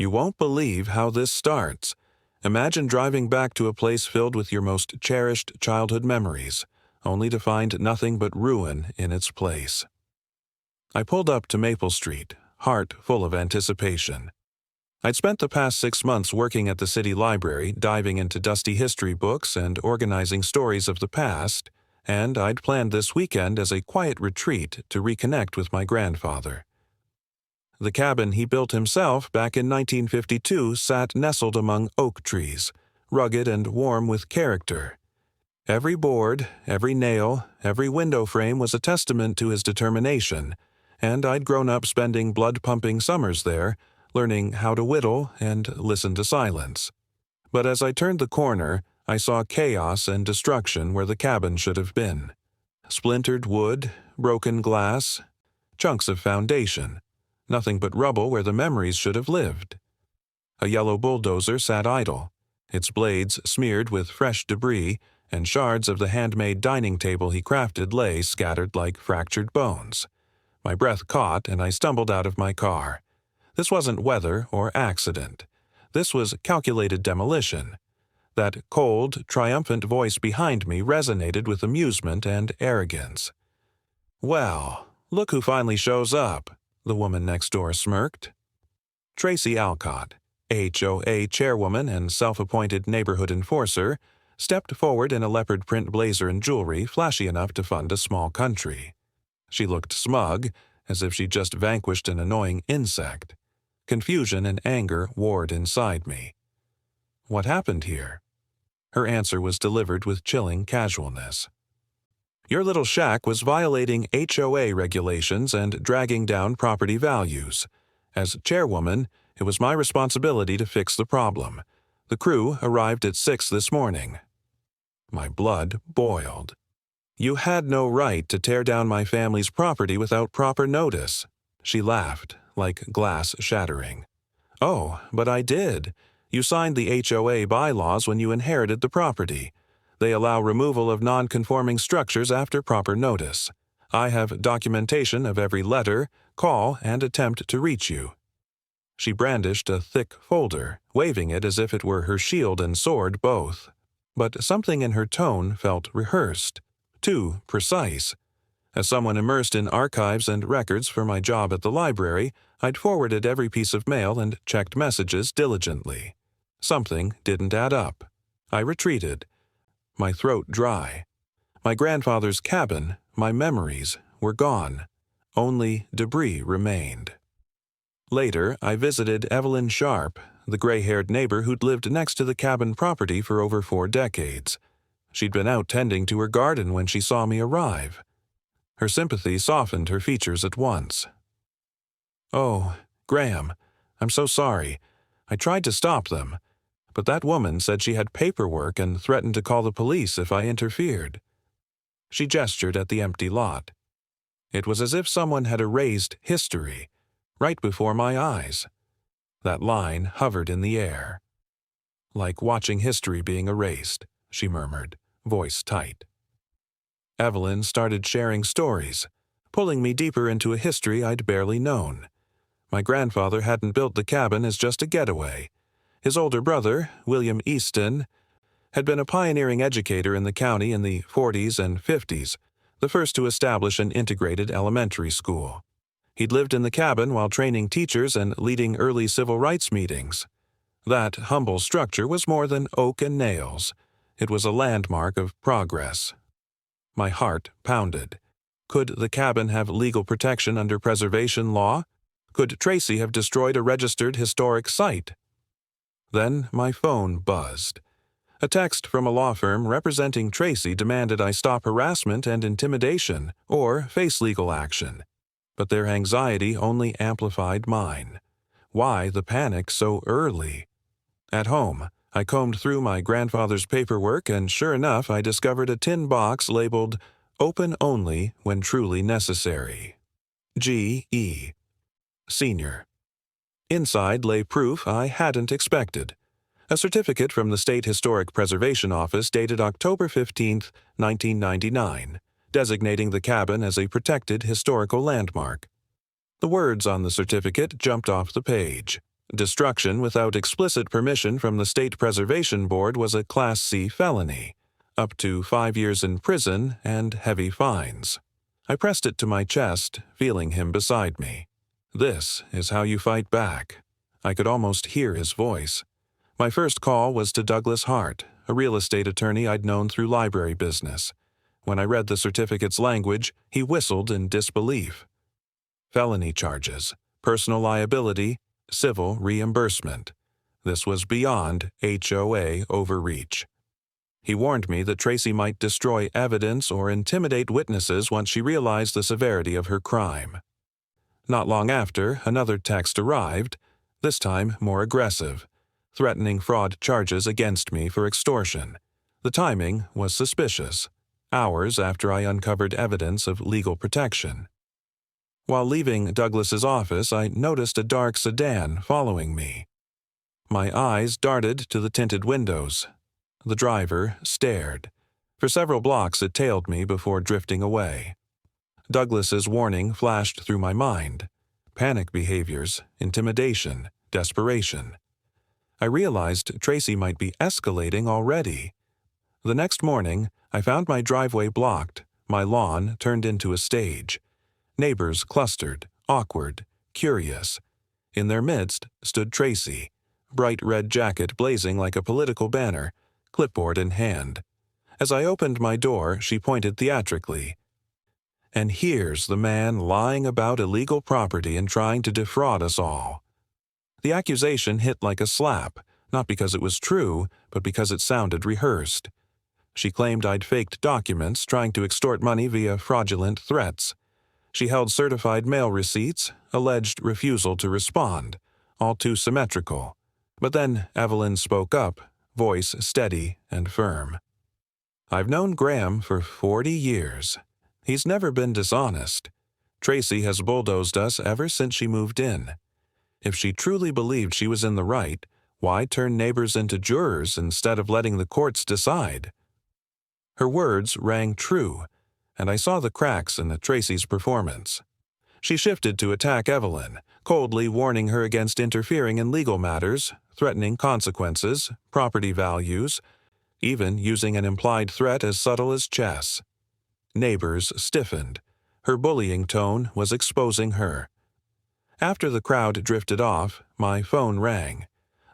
You won't believe how this starts. Imagine driving back to a place filled with your most cherished childhood memories, only to find nothing but ruin in its place. I pulled up to Maple Street, heart full of anticipation. I'd spent the past 6 months working at the city library, diving into dusty history books and organizing stories of the past, and I'd planned this weekend as a quiet retreat to reconnect with my grandfather. The cabin he built himself back in 1952 sat nestled among oak trees, rugged and warm with character. Every board, every nail, every window frame was a testament to his determination, and I'd grown up spending blood-pumping summers there, learning how to whittle and listen to silence. But as I turned the corner, I saw chaos and destruction where the cabin should have been. Splintered wood, broken glass, chunks of foundation. Nothing but rubble where the memories should have lived. A yellow bulldozer sat idle, its blades smeared with fresh debris, and shards of the handmade dining table he crafted lay scattered like fractured bones. My breath caught, and I stumbled out of my car. This wasn't weather or accident. This was calculated demolition. That cold, triumphant voice behind me resonated with amusement and arrogance. "Well, look who finally shows up," the woman next door smirked. Tracy Alcott, HOA chairwoman and self-appointed neighborhood enforcer, stepped forward in a leopard print blazer and jewelry flashy enough to fund a small country. She looked smug, as if she'd just vanquished an annoying insect. Confusion and anger warred inside me. What happened here? Her answer was delivered with chilling casualness. "Your little shack was violating HOA regulations and dragging down property values. As chairwoman, it was my responsibility to fix the problem. The crew arrived at 6 this morning." My blood boiled. "You had no right to tear down my family's property without proper notice." She laughed, like glass shattering. "Oh, but I did. You signed the HOA bylaws when you inherited the property. They allow removal of non-conforming structures after proper notice. I have documentation of every letter, call, and attempt to reach you." She brandished a thick folder, waving it as if it were her shield and sword both. But something in her tone felt rehearsed, too precise. As someone immersed in archives and records for my job at the library, I'd forwarded every piece of mail and checked messages diligently. Something didn't add up. I retreated, my throat dry. My grandfather's cabin, my memories, were gone. Only debris remained. Later, I visited Evelyn Sharp, the gray-haired neighbor who'd lived next to the cabin property for over 4 decades. She'd been out tending to her garden when she saw me arrive. Her sympathy softened her features at once. "Oh, Graham, I'm so sorry. I tried to stop them, but that woman said she had paperwork and threatened to call the police if I interfered." She gestured at the empty lot. It was as if someone had erased history, right before my eyes. That line hovered in the air. "Like watching history being erased," she murmured, voice tight. Evelyn started sharing stories, pulling me deeper into a history I'd barely known. My grandfather hadn't built the cabin as just a getaway. His older brother, William Easton, had been a pioneering educator in the county in the 40s and 50s, the first to establish an integrated elementary school. He'd lived in the cabin while training teachers and leading early civil rights meetings. That humble structure was more than oak and nails. It was a landmark of progress. My heart pounded. Could the cabin have legal protection under preservation law? Could Tracy have destroyed a registered historic site? Then my phone buzzed. A text from a law firm representing Tracy demanded I stop harassment and intimidation or face legal action. But their anxiety only amplified mine. Why the panic so early? At home, I combed through my grandfather's paperwork, and sure enough, I discovered a tin box labeled "Open Only When Truly Necessary." G.E. Senior. Inside lay proof I hadn't expected. A certificate from the State Historic Preservation Office dated October 15, 1999, designating the cabin as a protected historical landmark. The words on the certificate jumped off the page. Destruction without explicit permission from the State Preservation Board was a Class C felony, up to 5 years in prison and heavy fines. I pressed it to my chest, feeling him beside me. "This is how you fight back." I could almost hear his voice. My first call was to Douglas Hart, a real estate attorney I'd known through library business. When I read the certificate's language, he whistled in disbelief. Felony charges, personal liability, civil reimbursement. This was beyond HOA overreach. He warned me that Tracy might destroy evidence or intimidate witnesses once she realized the severity of her crime. Not long after, another text arrived, this time more aggressive, threatening fraud charges against me for extortion. The timing was suspicious, hours after I uncovered evidence of legal protection. While leaving Douglas's office, I noticed a dark sedan following me. My eyes darted to the tinted windows. The driver stared. For several blocks it tailed me before drifting away. Douglas's warning flashed through my mind. Panic behaviors, intimidation, desperation. I realized Tracy might be escalating already. The next morning, I found my driveway blocked, my lawn turned into a stage. Neighbors clustered, awkward, curious. In their midst stood Tracy, bright red jacket blazing like a political banner, clipboard in hand. As I opened my door, she pointed theatrically. "And here's the man lying about illegal property and trying to defraud us all." The accusation hit like a slap, not because it was true, but because it sounded rehearsed. She claimed I'd faked documents trying to extort money via fraudulent threats. She held certified mail receipts, alleged refusal to respond, all too symmetrical. But then Evelyn spoke up, voice steady and firm. "I've known Graham for 40 years. He's never been dishonest. Tracy has bulldozed us ever since she moved in. If she truly believed she was in the right, why turn neighbors into jurors instead of letting the courts decide?" Her words rang true, and I saw the cracks in Tracy's performance. She shifted to attack Evelyn, coldly warning her against interfering in legal matters, threatening consequences, property values, even using an implied threat as subtle as chess. Neighbors stiffened. Her bullying tone was exposing her. After the crowd drifted off, my phone rang.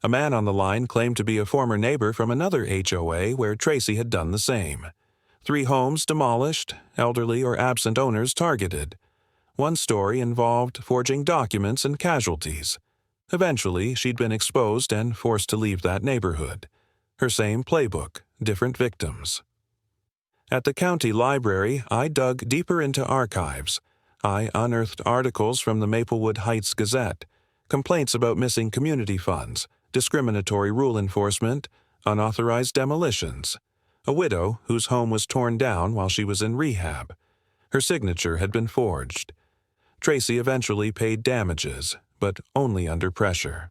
A man on the line claimed to be a former neighbor from another HOA where Tracy had done the same. 3 homes demolished, elderly or absent owners targeted. One story involved forging documents and casualties. Eventually, she'd been exposed and forced to leave that neighborhood. Her same playbook, different victims. At the county library, I dug deeper into archives. I unearthed articles from the Maplewood Heights Gazette, complaints about missing community funds, discriminatory rule enforcement, unauthorized demolitions. A widow whose home was torn down while she was in rehab. Her signature had been forged. Tracy eventually paid damages, but only under pressure.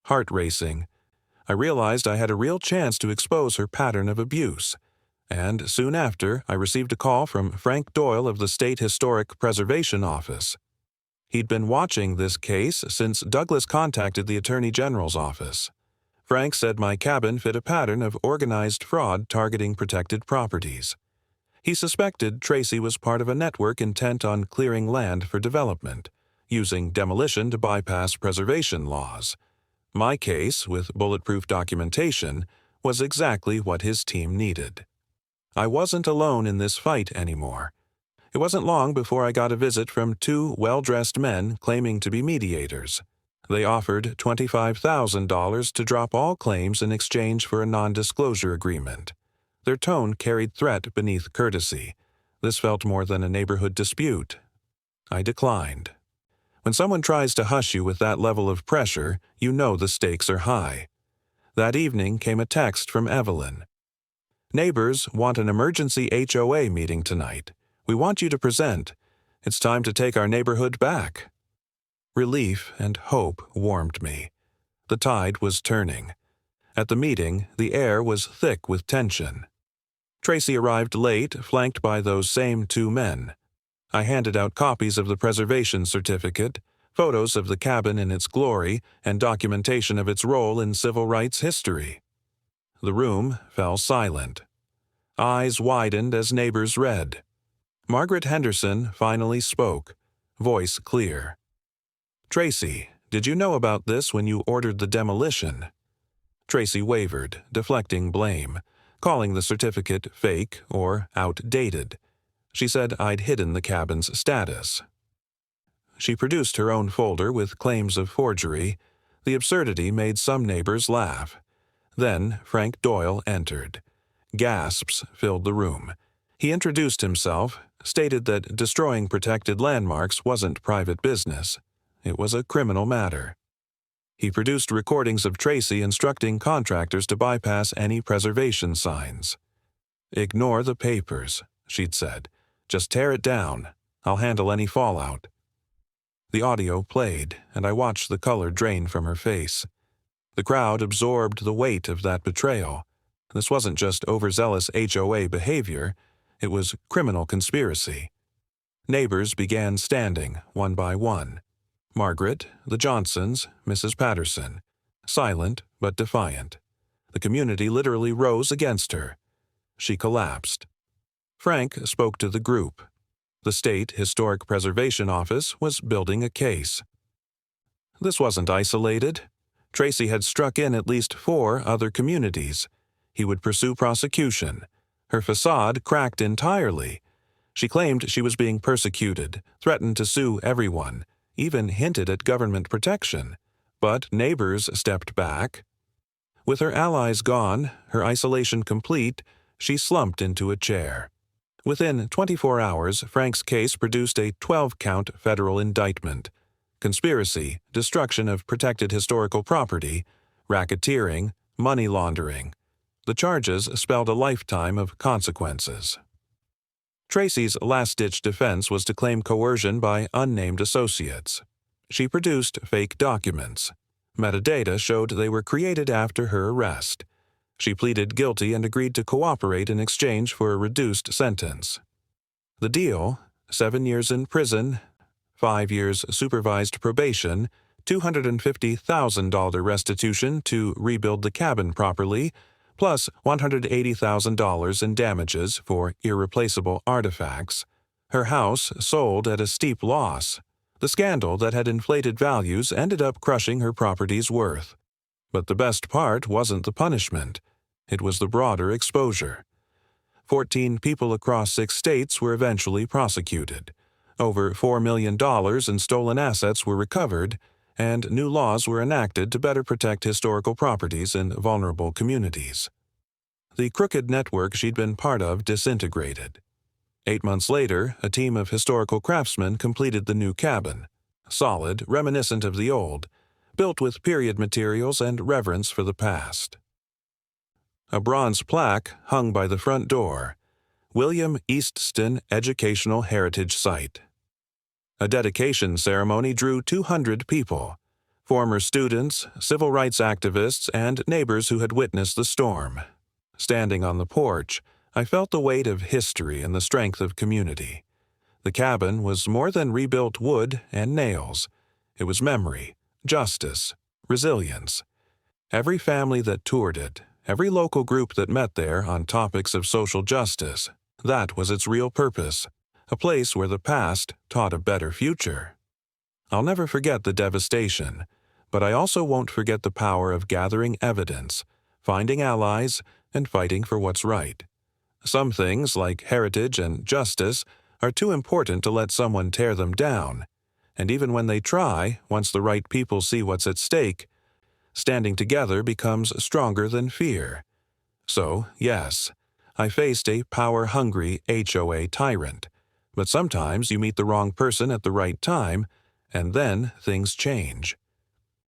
Heart racing. I realized I had a real chance to expose her pattern of abuse. And soon after, I received a call from Frank Doyle of the State Historic Preservation Office. He'd been watching this case since Douglas contacted the Attorney General's office. Frank said my cabin fit a pattern of organized fraud targeting protected properties. He suspected Tracy was part of a network intent on clearing land for development, using demolition to bypass preservation laws. My case, with bulletproof documentation, was exactly what his team needed. I wasn't alone in this fight anymore. It wasn't long before I got a visit from 2 well-dressed men claiming to be mediators. They offered $25,000 to drop all claims in exchange for a non-disclosure agreement. Their tone carried threat beneath courtesy. This felt more than a neighborhood dispute. I declined. When someone tries to hush you with that level of pressure, you know the stakes are high. That evening came a text from Evelyn. "Neighbors want an emergency HOA meeting tonight. We want you to present. It's time to take our neighborhood back." Relief and hope warmed me. The tide was turning. At the meeting, the air was thick with tension. Tracy arrived late, flanked by those same 2 men. I handed out copies of the preservation certificate, photos of the cabin in its glory, and documentation of its role in civil rights history. The room fell silent. Eyes widened as neighbors read. Margaret Henderson finally spoke, voice clear. "Tracy, did you know about this when you ordered the demolition?" Tracy wavered, deflecting blame, calling the certificate fake or outdated. She said I'd hidden the cabin's status. She produced her own folder with claims of forgery. The absurdity made some neighbors laugh. Then Frank Doyle entered. Gasps filled the room. He introduced himself, stated that destroying protected landmarks wasn't private business. It was a criminal matter. He produced recordings of Tracy instructing contractors to bypass any preservation signs. "Ignore the papers," she'd said. "Just tear it down. I'll handle any fallout." The audio played, and I watched the color drain from her face. The crowd absorbed the weight of that betrayal. This wasn't just overzealous HOA behavior, it was criminal conspiracy. Neighbors began standing, one by one. Margaret, the Johnsons, Mrs. Patterson. Silent but defiant. The community literally rose against her. She collapsed. Frank spoke to the group. The State Historic Preservation Office was building a case. This wasn't isolated. Tracy had struck in at least 4 other communities. He would pursue prosecution. Her facade cracked entirely. She claimed she was being persecuted, threatened to sue everyone, even hinted at government protection. But neighbors stepped back. With her allies gone, her isolation complete, she slumped into a chair. Within 24 hours, Frank's case produced a 12-count federal indictment. Conspiracy, destruction of protected historical property, racketeering, money laundering. The charges spelled a lifetime of consequences. Tracy's last-ditch defense was to claim coercion by unnamed associates. She produced fake documents. Metadata showed they were created after her arrest. She pleaded guilty and agreed to cooperate in exchange for a reduced sentence. The deal: 7 years in prison, 5 years supervised probation, $250,000 restitution to rebuild the cabin properly, plus $180,000 in damages for irreplaceable artifacts. Her house sold at a steep loss. The scandal that had inflated values ended up crushing her property's worth. But the best part wasn't the punishment. It was the broader exposure. 14 people across 6 states were eventually prosecuted. Over $4 million in stolen assets were recovered, and new laws were enacted to better protect historical properties in vulnerable communities. The crooked network she'd been part of disintegrated. 8 months later, a team of historical craftsmen completed the new cabin. Solid, reminiscent of the old, built with period materials and reverence for the past. A bronze plaque hung by the front door. William Eastston Educational Heritage Site. A dedication ceremony drew 200 people. Former students, civil rights activists, and neighbors who had witnessed the storm. Standing on the porch, I felt the weight of history and the strength of community. The cabin was more than rebuilt wood and nails. It was memory, justice, resilience. Every family that toured it, every local group that met there on topics of social justice, that was its real purpose, a place where the past taught a better future. I'll never forget the devastation, but I also won't forget the power of gathering evidence, finding allies, and fighting for what's right. Some things, like heritage and justice, are too important to let someone tear them down. And even when they try, once the right people see what's at stake, standing together becomes stronger than fear. So, yes, I faced a power-hungry HOA tyrant. But sometimes you meet the wrong person at the right time, and then things change.